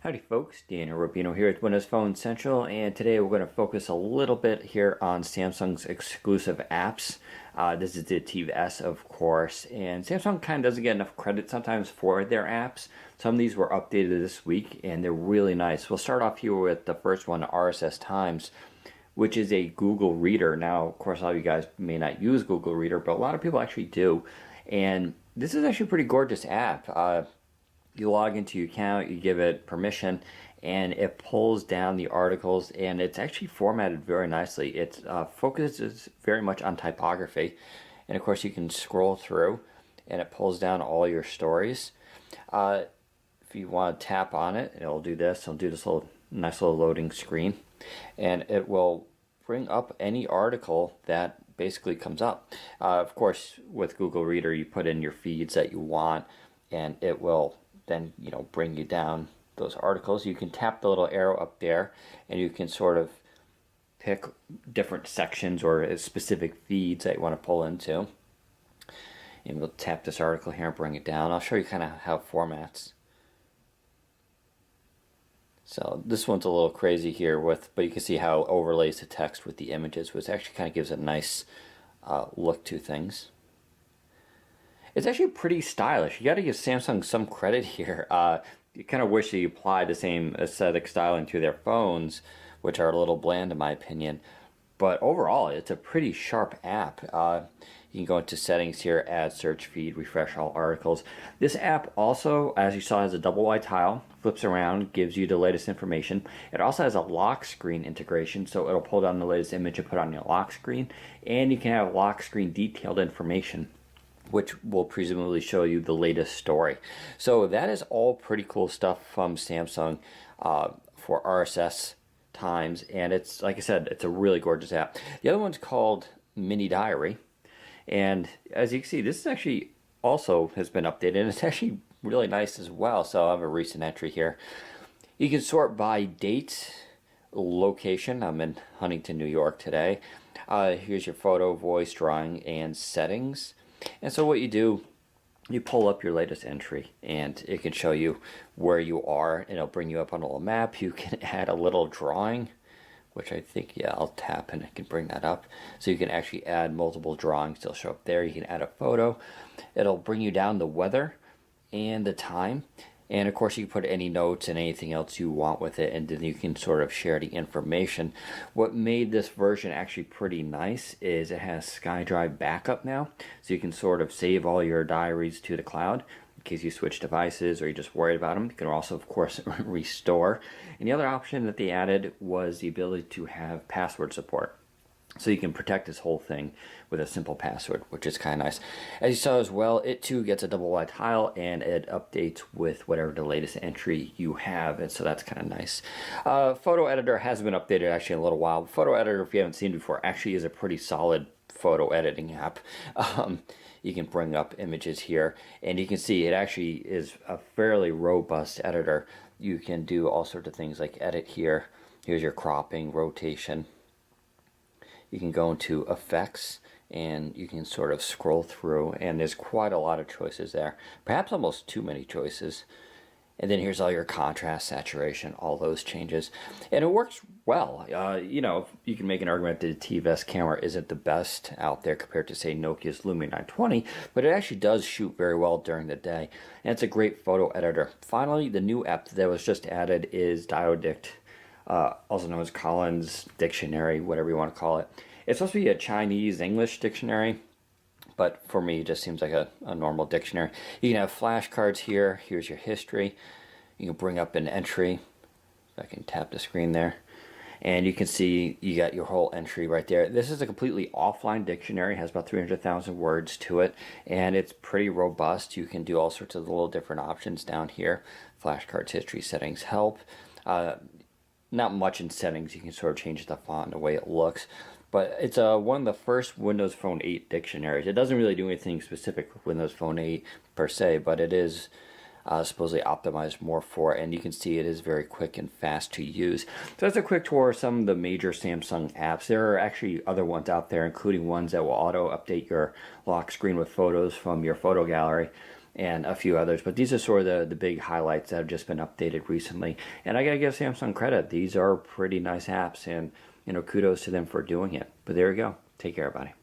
Howdy folks, Daniel Rubino here at Windows Phone Central, and today we're going to focus a little bit here on Samsung's exclusive apps. This is the TVS, of course, and Samsung kind of doesn't get enough credit sometimes for their apps. Some of these were updated this week, and they're really nice. We'll start off here with the first one, RSS Times, which is a Google Reader. Now, of course, a lot of you guys may not use Google Reader, but a lot of people actually do, and this is actually a pretty gorgeous app. You log into your account, you give it permission, and it pulls down the articles, and it's actually formatted very nicely. It focuses very much on typography, and of course you can scroll through, and it pulls down all your stories. If you want to tap on it, it'll do this. It'll do this nice little loading screen, and it will bring up any article that basically comes up. Of course, with Google Reader, you put in your feeds that you want, and it will then bring you down those articles. You can tap the little arrow up there, and you can sort of pick different sections or specific feeds that you want to pull into. And we'll tap this article here and bring it down. I'll show you kind of how it formats. So this one's a little crazy here, but you can see how it overlays the text with the images, which actually kind of gives a nice look to things. It's actually pretty stylish. You got to give Samsung some credit here. You kind of wish they applied the same aesthetic styling to their phones, which are a little bland in my opinion. But overall, it's a pretty sharp app. You can go into settings here, add search feed, refresh all articles. This app also, as you saw, has a double wide tile, flips around, gives you the latest information. It also has a lock screen integration, so it'll pull down the latest image and put on your lock screen. And you can have lock screen detailed information, which will presumably show you the latest story. So that is all pretty cool stuff from Samsung for RSS Times, and it's, like I said, it's a really gorgeous app. The other one's called Mini Diary, and as you can see, this actually also has been updated, and it's actually really nice as well. So I have a recent entry here. You can sort by date, location. I'm in Huntington, New York today. Here's your photo, voice, drawing, and settings. And so what you do, you pull up your latest entry, and it can show you where you are, and it'll bring you up on a little map. You can add a little drawing, which I think, yeah, I'll tap and it can bring that up. So you can actually add multiple drawings. They'll show up there. You can add a photo. It'll bring you down the weather and the time. And of course, you can put any notes and anything else you want with it, and then you can sort of share the information. What made this version actually pretty nice is it has SkyDrive backup now, so you can sort of save all your diaries to the cloud in case you switch devices or you're just worried about them. You can also, of course, restore. And the other option that they added was the ability to have password support. So you can protect this whole thing with a simple password, which is kind of nice. As you saw as well, it too gets a double wide tile, and it updates with whatever the latest entry you have, and so that's kind of nice. Photo Editor hasn't been updated actually in a little while. Photo Editor, if you haven't seen before, actually is a pretty solid photo editing app. You can bring up images here, and you can see it actually is a fairly robust editor. You can do all sorts of things like edit here. Here's your cropping, rotation. You can go into effects, and you can sort of scroll through, and there's quite a lot of choices there, perhaps almost too many choices. And then here's all your contrast, saturation, all those changes, and it works well. You can make an argument that the TVS camera isn't the best out there compared to, say, Nokia's Lumia 920, but it actually does shoot very well during the day, and it's a great photo editor. Finally, the new app that was just added is Diodict, also known as Collins Dictionary, whatever you want to call it. It's supposed to be a Chinese-English dictionary, but for me, it just seems like a normal dictionary. You can have flashcards here. Here's your history. You can bring up an entry. I can tap the screen there, and you can see you got your whole entry right there. This is a completely offline dictionary. It has about 300,000 words to it, and it's pretty robust. You can do all sorts of little different options down here. Flashcards, history, settings, help. Not much in settings. You can sort of change the font and the way it looks. But it's one of the first Windows Phone 8 dictionaries. It doesn't really do anything specific with Windows Phone 8 per se, but it is supposedly optimized more for it. And you can see it is very quick and fast to use. So that's a quick tour of some of the major Samsung apps. There are actually other ones out there, including ones that will auto-update your lock screen with photos from your photo gallery. and a few others. But these are sort of the big highlights that have just been updated recently. And I gotta give Samsung credit. These are pretty nice apps, and kudos to them for doing it. But there you go. Take care, everybody.